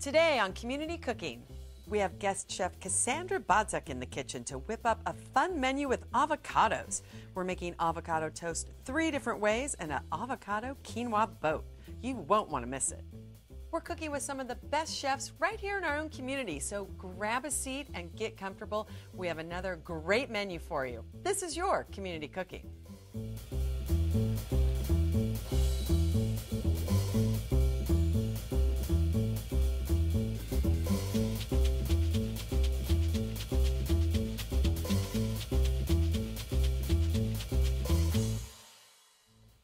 Today on Community Cooking, we have guest chef Cassandra Bodzek in the kitchen to whip up a fun menu with avocados. We're making avocado toast 3 different ways and an avocado quinoa boat. You won't want to miss it. We're cooking with some of the best chefs right here in our own community, so grab a seat and get comfortable. We have another great menu for you. This is your Community Cooking.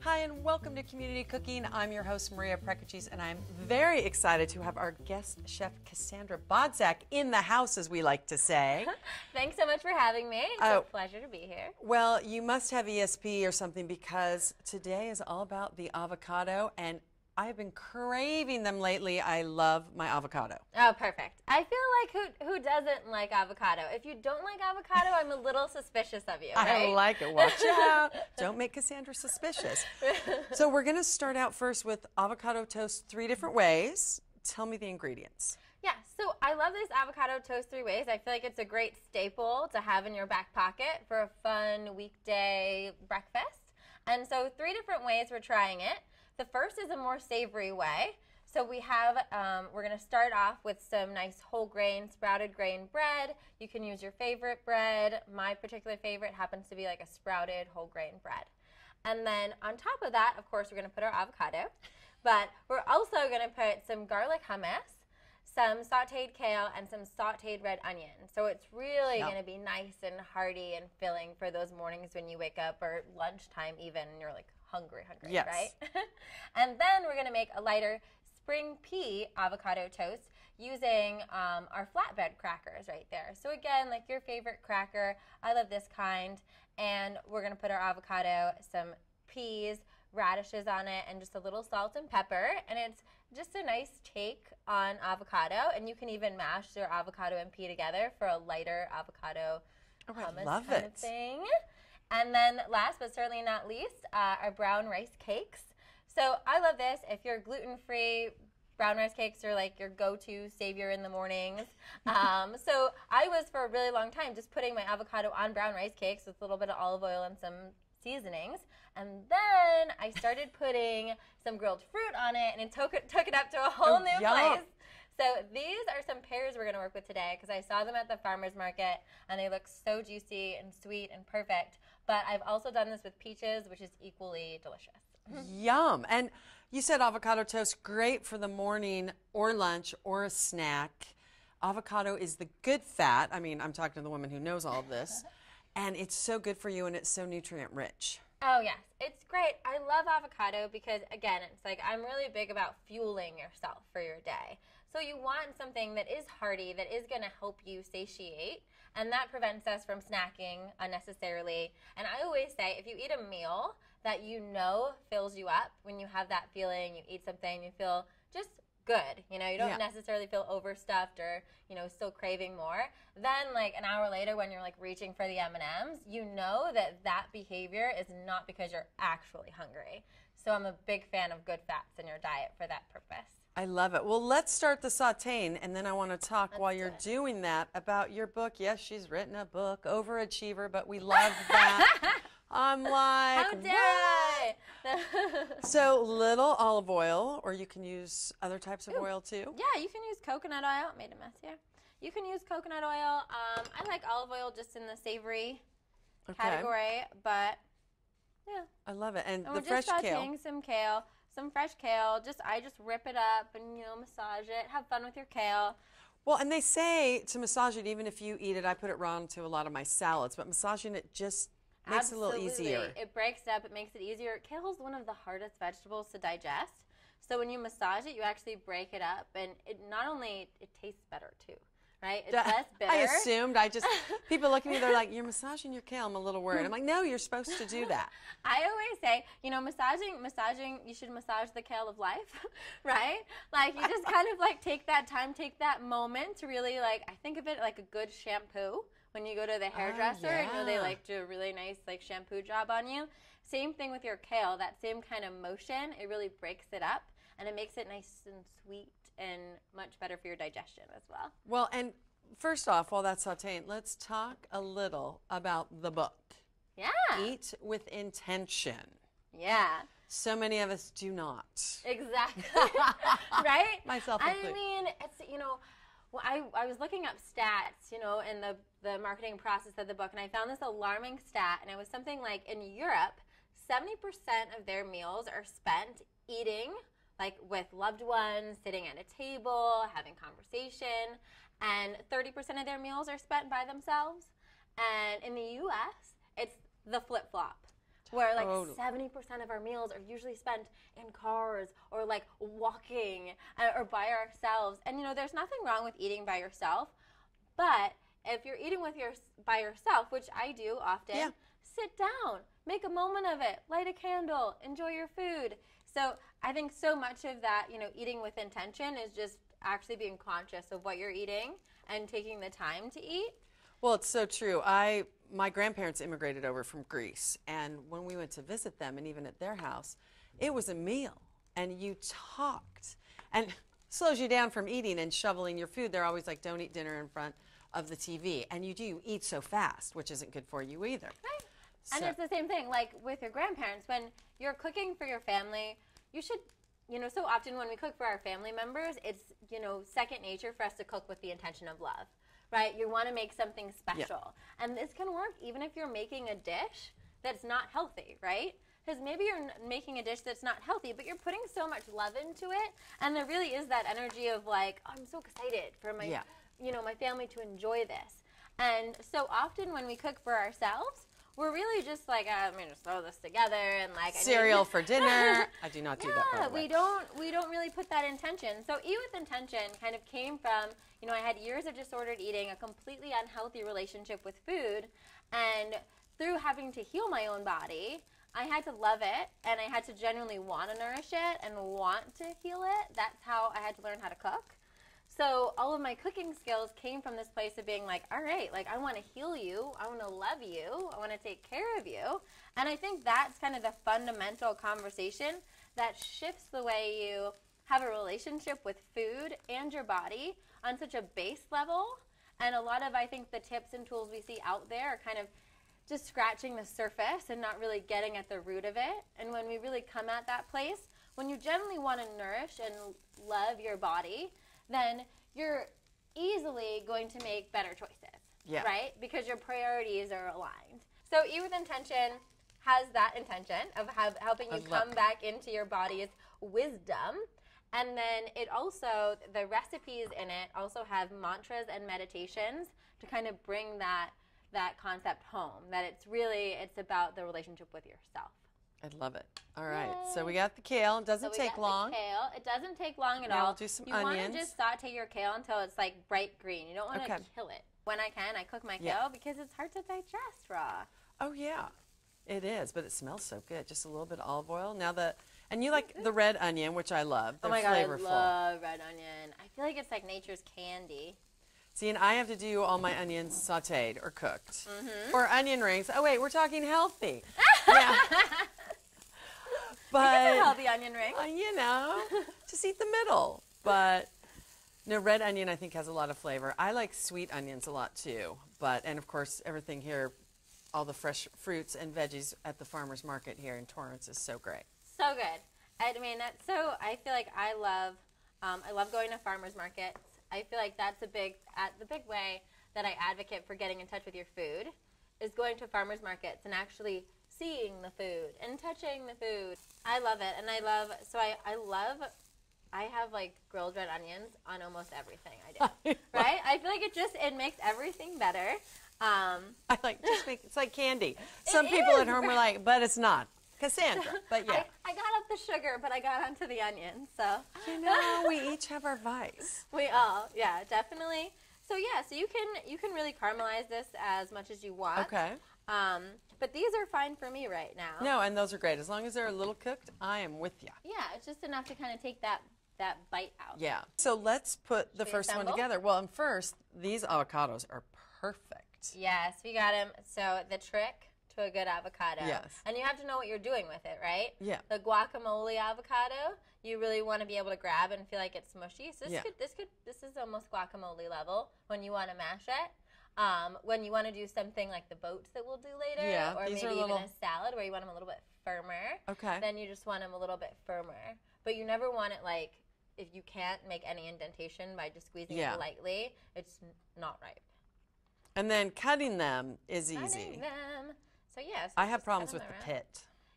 Hi and welcome to Community Cooking. I'm your host Maria Prekeges and I'm very excited to have our guest chef Cassandra Bodzek in the house, as we like to say. Thanks so much for having me. It's a pleasure to be here. Well, you must have ESP or something because today is all about the avocado and I've been craving them lately. I love my avocado. Oh, perfect. I feel like who doesn't like avocado? If you don't like avocado, I'm a little suspicious of you, right? I like it. Watch out. Don't make Cassandra suspicious. So we're going to start out first with avocado toast 3 different ways. Tell me the ingredients. Yeah, so I love this avocado toast 3 ways. I feel like it's a great staple to have in your back pocket for a fun weekday breakfast. And so 3 different ways we're trying it. The first is a more savory way. So we have, we're going to start off with some nice whole grain, sprouted grain bread. You can use your favorite bread. My particular favorite happens to be like a sprouted whole grain bread. And then on top of that, of course, we're going to put our avocado. But we're also going to put some garlic hummus, some sautéed kale, and some sautéed red onion. So it's really going to be nice and hearty and filling for those mornings when you wake up, or lunchtime even, and you're like, hungry, yes. Right? And then we're going to make a lighter spring pea avocado toast using our flatbread crackers right there. So again, like your favorite cracker, I love this kind. And we're going to put our avocado, some peas, radishes on it, and just a little salt and pepper. And it's just a nice take on avocado. And you can even mash your avocado and pea together for a lighter avocado hummus kind of thing. And then last but certainly not least, our brown rice cakes. So I love this. If you're gluten-free, brown rice cakes are like your go-to savior in the mornings. So I was for a really long time just putting my avocado on brown rice cakes with a little bit of olive oil and some seasonings. And then I started putting some grilled fruit on it, and it took it up to a whole new place. So these are some pears we're going to work with today because I saw them at the farmer's market and they look so juicy and sweet and perfect. But I've also done this with peaches, which is equally delicious. Yum. And you said avocado toast, great for the morning or lunch or a snack. Avocado is the good fat. I mean, I'm talking to the woman who knows all of this. And it's so good for you and it's so nutrient rich. Oh, yes. It's great. I love avocado because, again, it's like I'm really big about fueling yourself for your day. So you want something that is hearty, that is going to help you satiate, and that prevents us from snacking unnecessarily. And I always say, if you eat a meal that you know fills you up, when you have that feeling, you eat something, you feel just good. You know, you don't necessarily feel overstuffed or, you know, still craving more. Then, like, an hour later when you're, like, reaching for the M&Ms, you know that that behavior is not because you're actually hungry. So I'm a big fan of good fats in your diet for that purpose. I love it. Well, let's start the sautéing, and then I want to talk while you're doing that about your book. Yes, she's written a book, Overachiever, but we love that. I'm like, how dare I? So little olive oil, or you can use other types of oil too. Yeah, you can use coconut oil. Made a mess here. You can use coconut oil. I like olive oil just in the savory category, but yeah. I love it. And the we're fresh just kale. sauteing some kale. Some fresh kale. I just rip it up and, you know, massage it. Have fun with your kale. Well, and they say to massage it even if you eat it. I put it raw into a lot of my salads, but massaging it just makes it a little easier. It breaks it up. It makes it easier. Kale is one of the hardest vegetables to digest. So when you massage it, you actually break it up, and it not only it tastes better too. Right? It's less bitter. I assumed. People look at me, they're like, you're massaging your kale. I'm a little worried. I'm like, no, you're supposed to do that. I always say, you know, massaging, you should massage the kale of life, right? Like, you just kind of, like, take that time, take that moment to really, like, I think of it like a good shampoo. When you go to the hairdresser, you know, they, like, do a really nice, like, shampoo job on you. Same thing with your kale. That same kind of motion, it really breaks it up, and it makes it nice and sweet and much better for your digestion as well. Well, and first off, while that's sauteing, let's talk a little about the book. Yeah. Eat with intention. Yeah. So many of us do not. Exactly. Right? Myself I included. mean, it's, well, I was looking up stats, in the marketing process of the book, and I found this alarming stat, and it was something like in Europe, 70% of their meals are spent eating, like with loved ones, sitting at a table, having conversation, and 30% of their meals are spent by themselves. And in the U.S., it's the flip-flop, where like 70% of our meals are usually spent in cars or like walking or by ourselves. And there's nothing wrong with eating by yourself, but if you're eating by yourself, which I do often, sit down, make a moment of it, light a candle, enjoy your food. So I think so much of that, eating with intention is just actually being conscious of what you're eating and taking the time to eat. Well, it's so true. My grandparents immigrated over from Greece, and when we went to visit them, and even at their house, it was a meal, and you talked, and slows you down from eating and shoveling your food. They're always like, don't eat dinner in front of the TV, and you eat so fast, which isn't good for you either. Right. And it's the same thing, like with your grandparents. When you're cooking for your family, you should, so often when we cook for our family members, it's, second nature for us to cook with the intention of love. Right? You want to make something special. Yeah. And this can work even if you're making a dish that's not healthy, right? Because maybe you're making a dish that's not healthy, but you're putting so much love into it, and there really is that energy of like, oh, I'm so excited for my, my family to enjoy this. And so often when we cook for ourselves, we're really just like, I'm going to throw this together and like cereal for dinner. I do not do that. By the way. we don't really put that intention. So Eat with Intention kind of came from, I had years of disordered eating, a completely unhealthy relationship with food, and through having to heal my own body, I had to love it, and I had to genuinely want to nourish it and want to heal it. That's how I had to learn how to cook. So all of my cooking skills came from this place of being like, all right, like I want to heal you, I want to love you, I want to take care of you. And I think that's kind of the fundamental conversation that shifts the way you have a relationship with food and your body on such a base level. And a lot of, I think, the tips and tools we see out there are kind of just scratching the surface and not really getting at the root of it. And when we really come at that place, when you genuinely want to nourish and love your body, then you're easily going to make better choices, right? Because your priorities are aligned. So Eat with Intention has that intention of helping you come back into your body's wisdom. And then it also, the recipes in it also have mantras and meditations to kind of bring that concept home, that it's about the relationship with yourself. I love it. All right. Yay. So we got the kale. It doesn't take long. Kale. It doesn't take long at now all. We'll do some onions. You want to just saute your kale until it's like bright green. You don't want to kill it. When I can, I cook my kale because it's hard to digest raw. Oh, yeah. It is, but it smells so good. Just a little bit of olive oil. And you like the red onion, which I love. They're flavorful. I love red onion. I feel like it's like nature's candy. See, and I have to do all my onions sauteed or cooked. Or onion rings. Oh, wait, we're talking healthy. Yeah. But it's a healthy onion ring. Just eat the middle. But no, red onion I think has a lot of flavor. I like sweet onions a lot too. And of course, everything here, all the fresh fruits and veggies at the farmer's market here in Torrance is so great. So good. I mean, I feel like I love going to farmer's markets. I feel like that's the big way that I advocate for getting in touch with your food is going to farmer's markets and actually seeing the food and touching the food. I love it, and I have like grilled red onions on almost everything I do. Right? I feel like it makes everything better. It's like candy. Some people at home are like, but it's not. Cassandra, but yeah. I got up the sugar, but I got onto the onion, so. We each have our vice. We all, definitely. So so you can really caramelize this as much as you want. Okay. But these are fine for me right now. No, and those are great. As long as they're a little cooked, I am with you. Yeah, it's just enough to kind of take that bite out. Yeah. So let's put the first one together. Well, first, these avocados are perfect. Yes, we got them. So the trick to a good avocado. Yes. And you have to know what you're doing with it, right? Yeah. The guacamole avocado, you really want to be able to grab and feel like it's mushy. So this is almost guacamole level when you want to mash it. When you want to do something like the boats that we'll do later, or maybe even a salad where you want them a little bit firmer, then you just want them a little bit firmer. But you never want it like, if you can't make any indentation by just squeezing it lightly, it's not ripe. And then cutting them is easy. Cutting them. So yes. I have problems with the pit.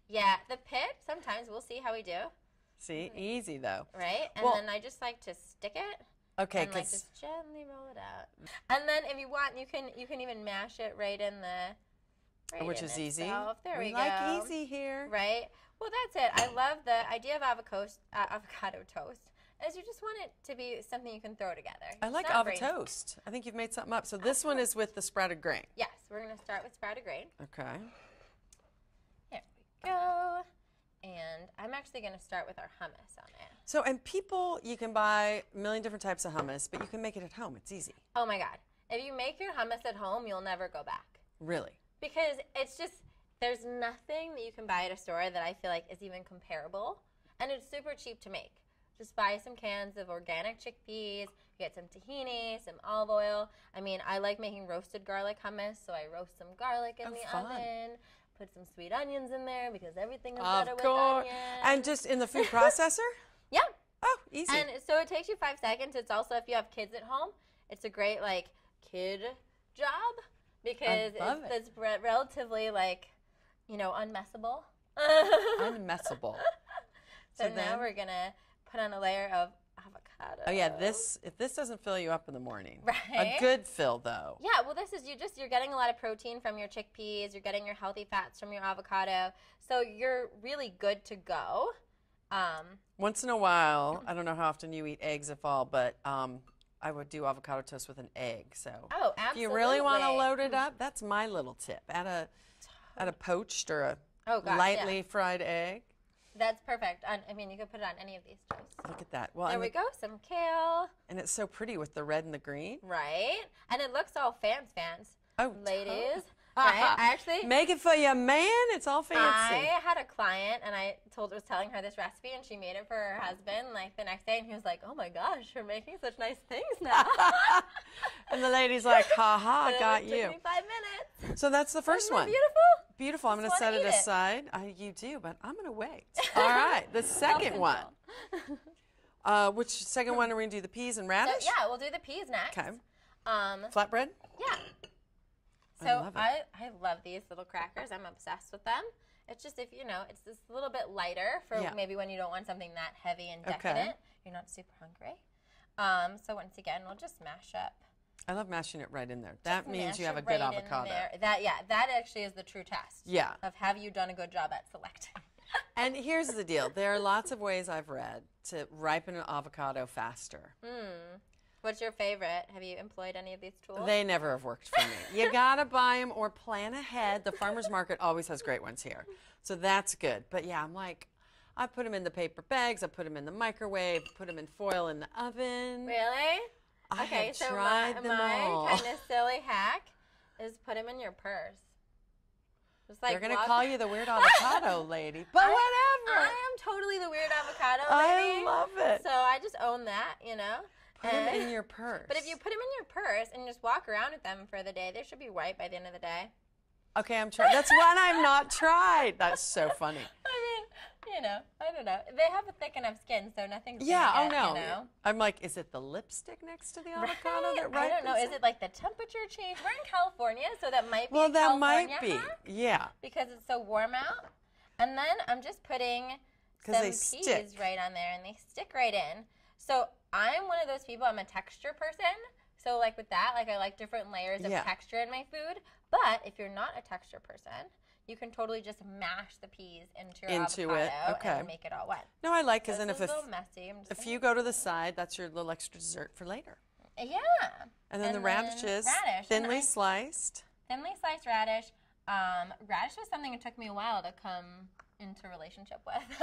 Yeah, the pit, sometimes we'll see how we do. See, easy though. Right? And then I just like to stick it. Okay, and like just gently roll it out. And then if you want, you can even mash it right in the which is easy. There we go. Like easy here. Right? Well, that's it. I love the idea of avocado toast. Is you just want it to be something you can throw together. I like avocado toast. I think you've made something up. So this one is with the sprouted grain. Yes, we're going to start with sprouted grain. Okay. Here we go. And I'm actually going to start with our hummus on it. So, and people, you can buy a million different types of hummus, but you can make it at home. It's easy. Oh my God. If you make your hummus at home, you'll never go back. Really? Because it's just, there's nothing that you can buy at a store that I feel like is even comparable. And it's super cheap to make. Just buy some cans of organic chickpeas, get some tahini, some olive oil. I mean, I like making roasted garlic hummus, so I roast some garlic in the oven, put some sweet onions in there because everything is better with onions. And just in the food processor? Yeah. Oh, easy. And so it takes you 5 seconds. It's also, if you have kids at home, it's a great, like, kid job because it's relatively, like, you know, unmessable. Unmessable. So now we're going to put on a layer of avocado. Oh yeah, if this doesn't fill you up in the morning. Right. A good fill though. Yeah, well this is you're getting a lot of protein from your chickpeas, you're getting your healthy fats from your avocado. So you're really good to go. Once in a while, I don't know how often you eat eggs if all, but I would do avocado toast with an egg. So absolutely. If you really want to load it up, that's my little tip. Add a poached or a lightly fried egg. That's perfect. I mean, you could put it on any of these toasts. Look at that. Well, there we go. Some kale. And it's so pretty with the red and the green. Right. And it looks all fans. Oh, ladies. Right? I actually make it for your man. It's all fancy. I had a client, and I was telling her this recipe, and she made it for her husband. Like the next day, and he was like, "Oh my gosh, you're making such nice things now." And the lady's like, "Ha ha, got you." It took me 5 minutes. So that's the first one. Beautiful. Beautiful. I'm going to set it aside. You do, but I'm going to wait. All right. The second one. Which second one are we going to do? The peas and radish? So, yeah, we'll do the peas next. Okay. Flatbread? Yeah. So I love these little crackers. I'm obsessed with them. It's just it's just a little bit lighter for maybe when you don't want something that heavy and decadent. Okay. You're not super hungry. So once again, we'll just mash up. I love mashing it right in there. That means you have a good avocado. That actually is the true test. Yeah. Of have you done a good job at selecting. And here's the deal. There are lots of ways I've read to ripen an avocado faster. What's your favorite? Have you employed any of these tools? They never have worked for me. You gotta buy them or plan ahead. The farmer's market always has great ones here. So that's good. But yeah, I'm like, I put them in the paper bags, I put them in the microwave, put them in foil in the oven. Really? I have tried them all. My kind of silly hack is put them in your purse. They're going to call you the weird avocado lady, but whatever. I am totally the weird avocado lady. I love it. So I just own that, Put them in your purse. But if you put them in your purse and just walk around with them for the day, they should be ripe by the end of the day. Okay, I'm trying. That's one I've not tried. That's so funny. I mean, I don't know. They have a thick enough skin, so nothing's gonna get, I'm like, is it the lipstick next to the avocado that ripens? I don't know. Is it like the temperature change? We're in California, so that might be that might be. Hack, yeah. Because it's so warm out. And then I'm just putting some peas right on there, and they stick right in. So I'm one of those people, I'm a texture person. So like with that, I like different layers of texture in my food. But if you're not a texture person, you can totally just mash the peas into your avocado and make it all wet. No, I like because then if you go to the side, that's your little extra dessert for later. Yeah. And then the radishes, thinly sliced. Thinly sliced radish. Radish was something it took me a while to come into relationship with.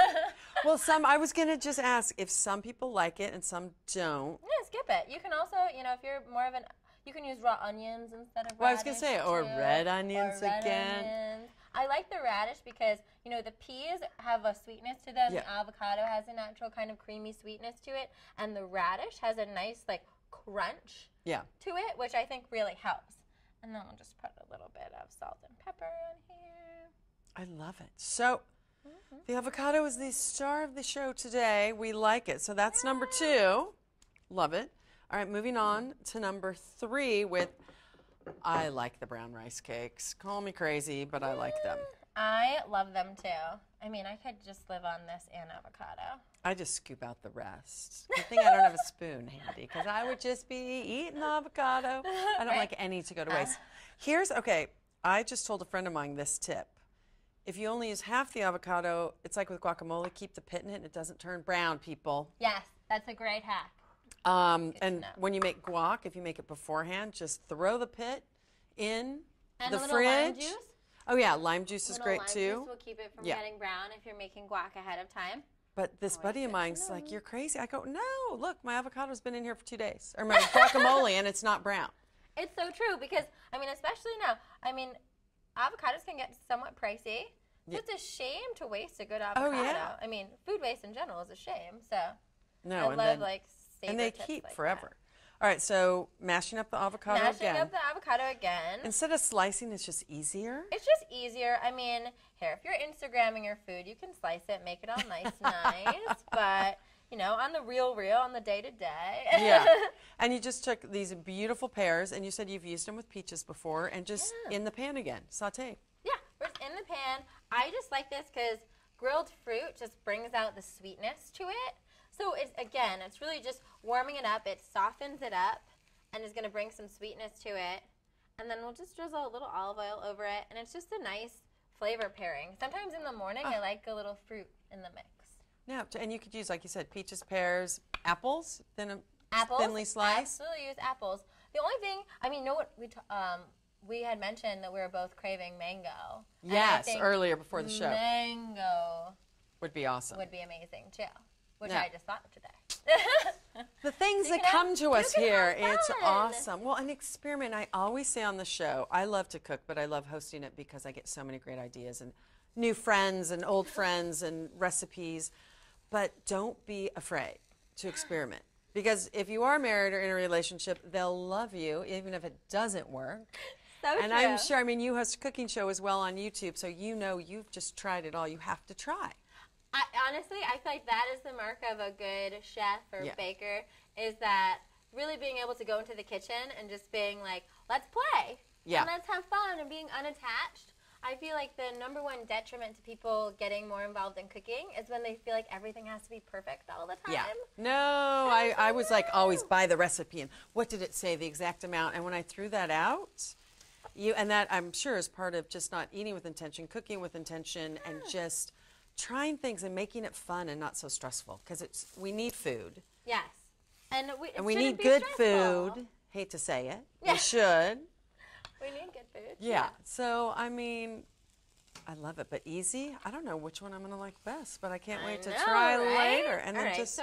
Well, I was going to just ask if some people like it and some don't. Yeah, skip it. You can also, if you're more of an, You can use raw onions instead of Well, I was radish going to say, or too, red onions or red again. onions. I like the radish because, you know, the peas have a sweetness to them. Yeah. The avocado has a natural kind of creamy sweetness to it. And the radish has a nice, like, crunch to it, which I think really helps. And then we'll just put a little bit of salt and pepper on here. I love it. So the avocado is the star of the show today. We like it. So that's number 2. Love it. All right, moving on to number 3 with, I like the brown rice cakes. Call me crazy, but I like them. I love them too. I mean, I could just live on this and avocado. I just scoop out the rest. Good thing I don't have a spoon handy because I would just be eating the avocado. I don't like any to go to waste. Okay, I just told a friend of mine this tip. If you only use half the avocado, it's like with guacamole, keep the pit in it and it doesn't turn brown, people. Yes, that's a great hack. And when you make guac, if you make it beforehand, just throw the pit in and the a fridge. Lime juice? Oh yeah, lime juice is great lime too. Juice will keep it from getting brown if you're making guac ahead of time. But this buddy of mine's like, you're crazy. I go, no, look, my avocado's been in here for 2 days. Or my guacamole and it's not brown. It's so true because, I mean, especially now, I mean, avocados can get somewhat pricey. So it's a shame to waste a good avocado. Oh, yeah. I mean, food waste in general is a shame. So No, I love like and they tips keep like forever. that. All right, so mashing up the avocado Mashing again. up the avocado again. Instead of slicing, it's just easier. It's just easier. I mean, here, if you're Instagramming your food, you can slice it, make it all nice. But, you know, on the real, on the day-to-day. Yeah. And you just took these beautiful pears, and you said you've used them with peaches before, and just in the pan again, sauté. Yeah, we're in the pan. I just like this because grilled fruit just brings out the sweetness to it. So it's really just warming it up. It softens it up and is going to bring some sweetness to it. And then we'll just drizzle a little olive oil over it. And it's just a nice flavor pairing. Sometimes in the morning, I like a little fruit in the mix. Yeah, and you could use, like you said, peaches, pears, apples, Apples, thinly sliced. Absolutely use apples. The only thing, I mean, you know what we had mentioned that we were both craving mango. Yes, earlier before the show. Mango would be awesome. Would be amazing too. Which Yeah. I just thought of today. The things that come to us here, it's awesome. Well, an experiment, I always say on the show, I love to cook, but I love hosting it because I get so many great ideas and new friends and old friends and recipes. But don't be afraid to experiment. Because if you are married or in a relationship, they'll love you even if it doesn't work. So and true. I'm sure, I mean, you host a cooking show as well on YouTube, so you know you've just tried it all. You have to try. Honestly, I feel like that is the mark of a good chef or baker, is that really being able to go into the kitchen and just being like, let's play. Yeah. And let's have fun and being unattached. I feel like the number one detriment to people getting more involved in cooking is when they feel like everything has to be perfect all the time. Yeah. No, I was like always buy the recipe and what did it say, the exact amount. And when I threw that out, and that I'm sure is part of just not eating with intention, cooking with intention, and just trying things and making it fun and not so stressful, because we need food. Yes. And we need good food. Hate to say it. We should. We need good food. Yeah. So, I mean, I love it. But easy, I don't know which one I'm going to like best, but I can't wait to try later. And all then right. So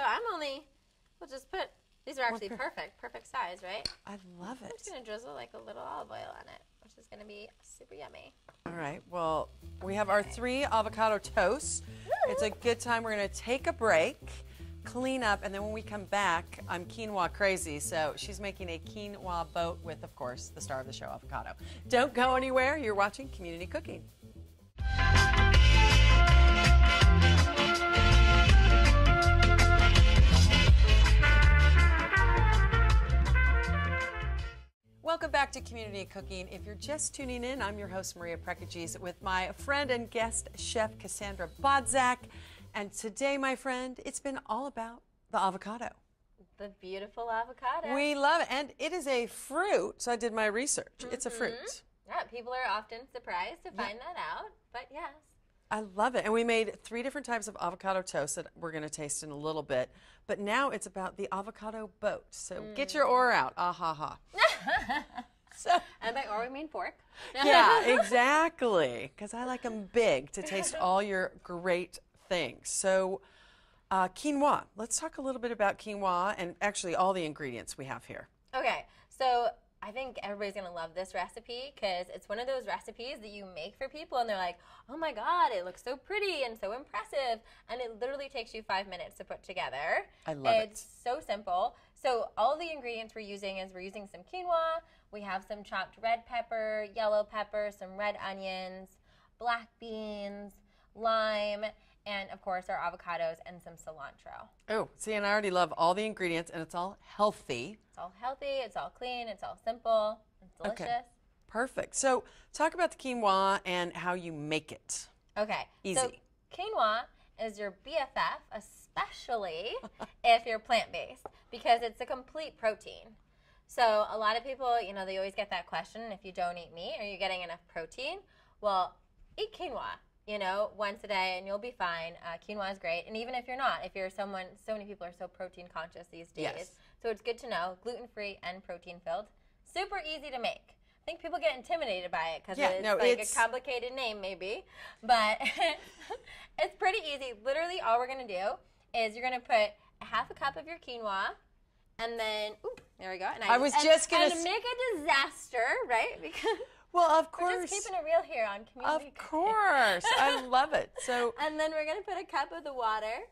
we'll just put, these are actually perfect size, right? I love it. I'm just going to drizzle like a little olive oil on it, which is going to be super yummy. All right. Well, we have our 3 avocado toasts. It's a good time. We're going to take a break, clean up, and then when we come back, I'm quinoa crazy, so she's making a quinoa boat with, of course, the star of the show, avocado. Don't go anywhere. You're watching Community Cooking. Welcome back to Community Cooking. If you're just tuning in, I'm your host, Maria Prekeges, with my friend and guest, Chef Cassandra Bodzak. And today, my friend, it's been all about the avocado. The beautiful avocado. We love it. And it is a fruit, so I did my research. It's a fruit. Yeah, people are often surprised to find that out, but yes. I love it. And we made 3 different types of avocado toast that we're going to taste in a little bit. But now it's about the avocado boat. So get your oar out. Ah, ha, ha. And by oar, we mean fork. Yeah, exactly. Because I like them big to taste all your great things. So Quinoa. Let's talk a little bit about quinoa and actually all the ingredients we have here. Okay, so I think everybody's going to love this recipe because it's one of those recipes that you make for people and they're like, oh my God, it looks so pretty and so impressive. And it literally takes you 5 minutes to put together. I love it. It's so simple. So all the ingredients we're using some quinoa. We have some chopped red pepper, yellow pepper, some red onions, black beans, lime, and of course our avocados and some cilantro. Oh, see, and I already love all the ingredients, and it's all healthy. It's all healthy, it's all clean, it's all simple, it's delicious. Okay. Perfect. So talk about the quinoa and how you make it. Okay. Easy. So quinoa is your BFF, especially if you're plant-based, because it's a complete protein. So a lot of people, you know, they always get that question, if you don't eat meat, are you getting enough protein? Well, eat quinoa, you know, once a day and you'll be fine. Quinoa is great. And even if you're not, if you're someone, so many people are so protein conscious these days. Yes. So it's good to know, gluten-free and protein-filled. Super easy to make. I think people get intimidated by it because it's a complicated name maybe, but it's pretty easy. Literally all we're going to do is you're going to put a half a cup of your quinoa, and then, there we go. And I was just going to make a disaster, right? Because well, of course. we're just keeping it real here on Community Of course. I love it. So, and then we're going to put a cup of the water.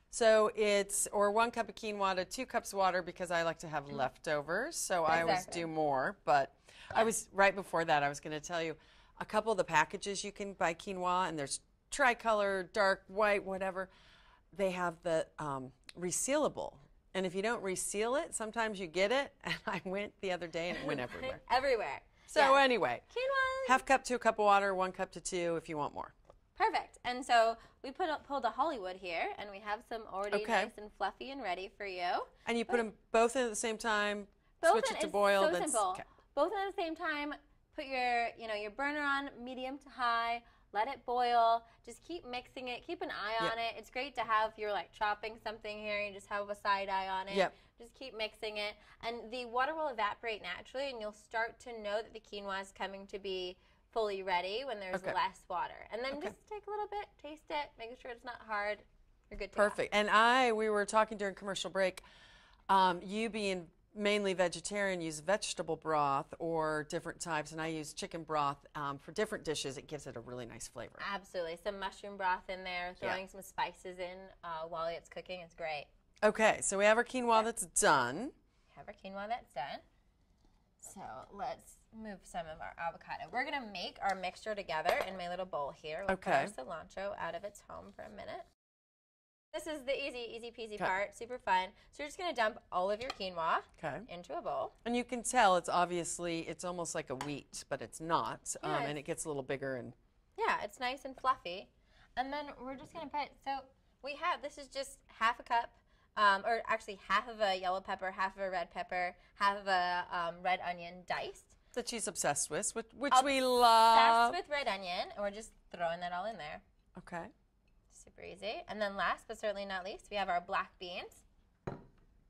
So it's, or 1 cup of quinoa to 2 cups of water because I like to have leftovers. So I always do more. But I was, right before that, I was going to tell you a couple of the packages you can buy quinoa, and there's tricolor, dark, white, whatever. They have the resealable. And if you don't reseal it, sometimes you get it. And I went the other day and it went everywhere. Everywhere. So anyway, quinoa. half cup to a cup of water, 1 cup to 2 if you want more. Perfect. And so we pulled a Hollywood here, and we have some already nice and fluffy and ready for you. And you put them both in at the same time, switch it to So boil. simple. Okay. Both at the same time. Put your burner on medium to high. Let it boil. Just keep mixing it. Keep an eye on it. It's great to have you're like chopping something here. You just have a side eye on it. Yep. Just keep mixing it, and the water will evaporate naturally, and you'll start to know that the quinoa is coming to be fully ready when there's less water. And then just take a little bit, taste it, make sure it's not hard. You're good to go. Perfect. And we were talking during commercial break, you being mainly vegetarian, use vegetable broth or different types, and I use chicken broth for different dishes. It gives it a really nice flavor. Absolutely. Some mushroom broth in there, throwing some spices in while it's cooking is great. Okay, so we have our quinoa that's done. We have our quinoa that's done. So let's move some of our avocado. We're going to make our mixture together in my little bowl here. We'll put our cilantro out of its home for a minute. This is the easy peasy part, super fun. So you're just going to dump all of your quinoa into a bowl. And you can tell it's almost like a wheat, but it's not. And it gets a little bigger. And yeah, it's nice and fluffy. And then we're just going to put, this is just half a cup. Or actually half of a yellow pepper, half of a red pepper, half of a red onion diced. That she's obsessed with, which we love. Obsessed with red onion, and we're just throwing that all in there. Okay. Super easy. And then last but certainly not least, we have our black beans,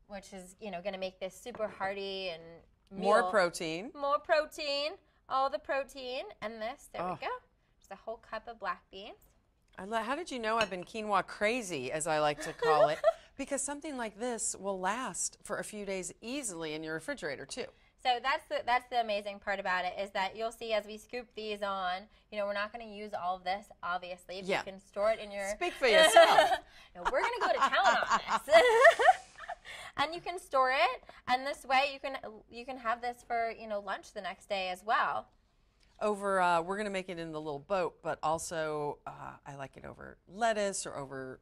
which is, going to make this super hearty and more protein. More protein, all the protein. And this, there we go. Just a whole cup of black beans. How did you know I've been quinoa crazy, as I like to call it? Because something like this will last for a few days easily in your refrigerator too. So that's the amazing part about it is that you'll see as we scoop these on, we're not going to use all of this, obviously. But you can store it in your... Speak for yourself. We're going to go to town on this. And you can store it, and this way you can have this for, lunch the next day as well. We're going to make it in the little boat, but also I like it over lettuce or over...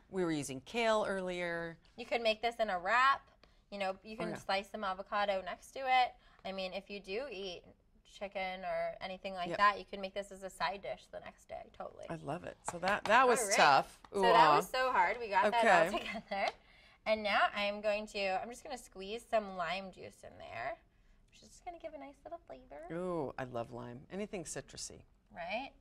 We were using kale earlier. You could make this in a wrap. You can slice some avocado next to it. I mean, if you do eat chicken or anything like that, you can make this as a side dish the next day. Totally. I love it. So that was tough. So that was so hard. We got that all together. And now I'm just going to squeeze some lime juice in there, which is just going to give a nice little flavor. Ooh, I love lime. Anything citrusy. Right?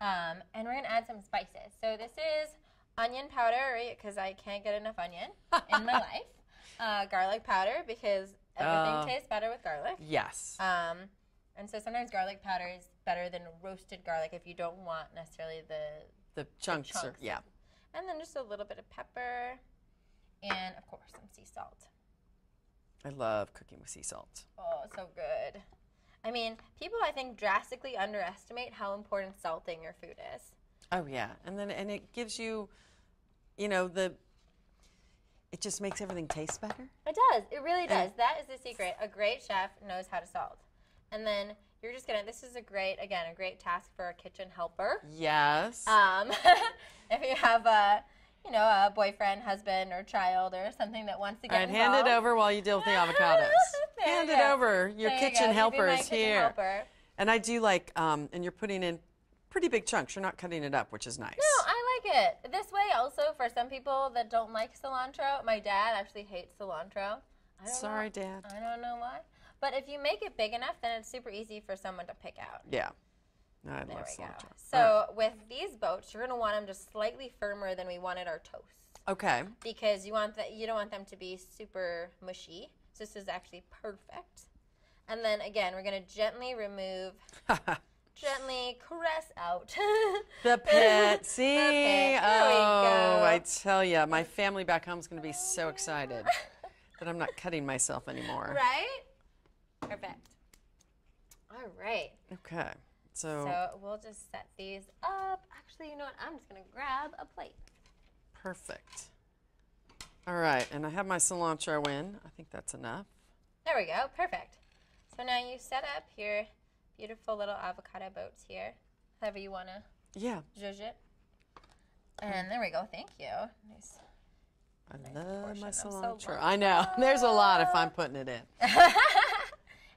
And we're going to add some spices. So this is onion powder, right? Because I can't get enough onion in my life. Garlic powder, because everything tastes better with garlic. Yes. And so sometimes garlic powder is better than roasted garlic if you don't want necessarily the chunks. And then just a little bit of pepper, and of course some sea salt. I love cooking with sea salt. Oh, so good. I mean, people, I think, drastically underestimate how important salting your food is. Oh, yeah. And it gives you, you know, it just makes everything taste better. It does. It really does. That is the secret. A great chef knows how to salt. And then you're just going to, this is a great task for a kitchen helper. Yes. If you have a boyfriend, husband, or child or something that wants to get involved. Hand it over while you deal with the avocados. Hand it over. Your kitchen helpers here. And I do like, and you're putting in pretty big chunks. You're not cutting it up, which is nice. No, I like it. This way also for some people that don't like cilantro. My dad actually hates cilantro. Sorry, Dad. I don't know why. But if you make it big enough, then it's super easy for someone to pick out. Yeah. I There love we go. cilantro. So with these boats, you're going to want them just slightly firmer than we wanted our toast. Okay. Because you don't want them to be super mushy. So this is actually perfect. And then again, we're going to gently remove, gently caress out the pit. See? The pit. There we go. I tell you, my family back home is going to be so excited that I'm not cutting myself anymore. Right? Perfect. All right. Okay. So we'll just set these up. Actually, you know what? I'm just going to grab a plate. perfect. All right, and I have my cilantro in. I think that's enough. There we go. Perfect. So now you set up your beautiful little avocado boats here, however you want to zhuzh it. And there we go. Thank you. Nice. I love my cilantro. So I know. There's a lot if I'm putting it in.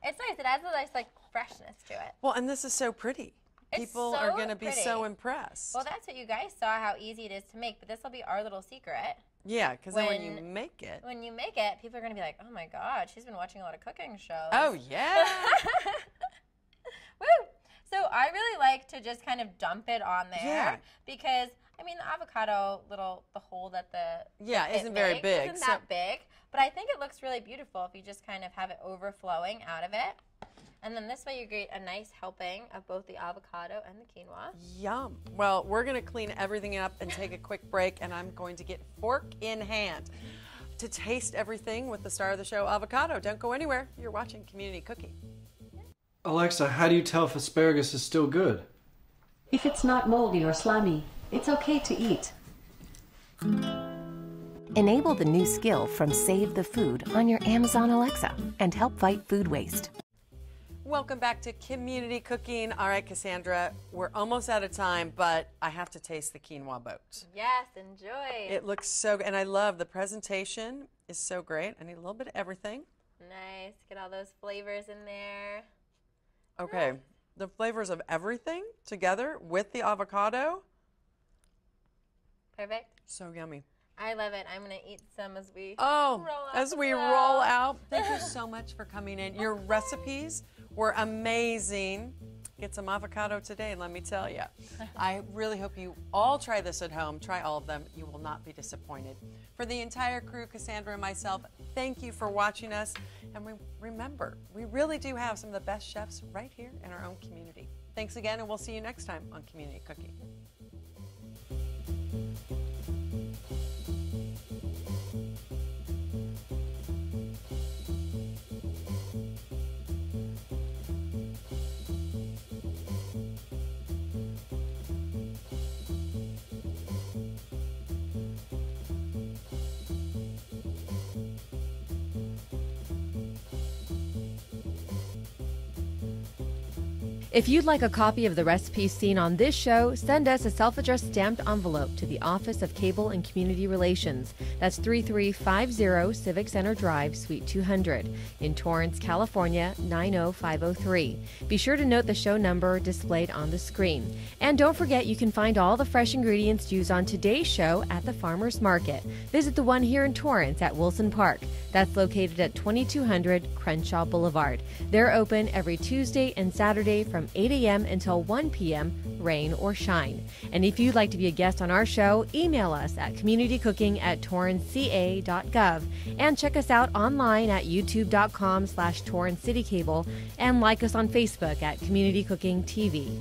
It's nice. It adds a nice freshness to it. Well, and this is so pretty. People so are going to be pretty. so impressed. Well, that's what you guys saw, how easy it is to make. But this will be our little secret. Yeah, because then when you make it. When you make it, people are going to be like, oh, my God, she's been watching a lot of cooking shows. Oh, yeah. Woo! So I really like to just kind of dump it on there. Yeah. Because, I mean, the avocado, the hole that isn't very big. Isn't that big. But I think it looks really beautiful if you just kind of have it overflowing out of it. And then this way you get a nice helping of both the avocado and the quinoa. Yum. Well, we're going to clean everything up and take a quick break, and I'm going to get fork in hand to taste everything with the star of the show, avocado. Don't go anywhere. You're watching Community Cooking. Alexa, how do you tell if asparagus is still good? If it's not moldy or slimy, it's okay to eat. Enable the new skill from Save the Food on your Amazon Alexa and help fight food waste. Welcome back to Community Cooking. All right, Cassandra, we're almost out of time, but I have to taste the quinoa boat. Yes, enjoy. It looks so good, and I love the presentation is so great. I need a little bit of everything. Nice. Get all those flavors in there. Okay, the flavors of everything together with the avocado. Perfect. So yummy. I love it. I'm going to eat some as we roll out. Thank you so much for coming in. Your recipes were amazing. Get some avocado today, and let me tell you, I really hope you all try this at home. Try all of them. You will not be disappointed. For the entire crew, Cassandra and myself, thank you for watching us. And remember, we really do have some of the best chefs right here in our own community. Thanks again, and we'll see you next time on Community Cooking. If you'd like a copy of the recipes seen on this show, send us a self-addressed stamped envelope to the Office of Cable and Community Relations. That's 3350 Civic Center Drive, Suite 200 in Torrance, California, 90503. Be sure to note the show number displayed on the screen. And don't forget you can find all the fresh ingredients used on today's show at the Farmers Market. Visit the one here in Torrance at Wilson Park. That's located at 2200 Crenshaw Boulevard. They're open every Tuesday and Saturday from 8 a.m. until 1 p.m., rain or shine. And if you'd like to be a guest on our show, email us at communitycooking@torranceca.gov and check us out online at youtube.com/TorranceCityCable and like us on Facebook at Community Cooking TV.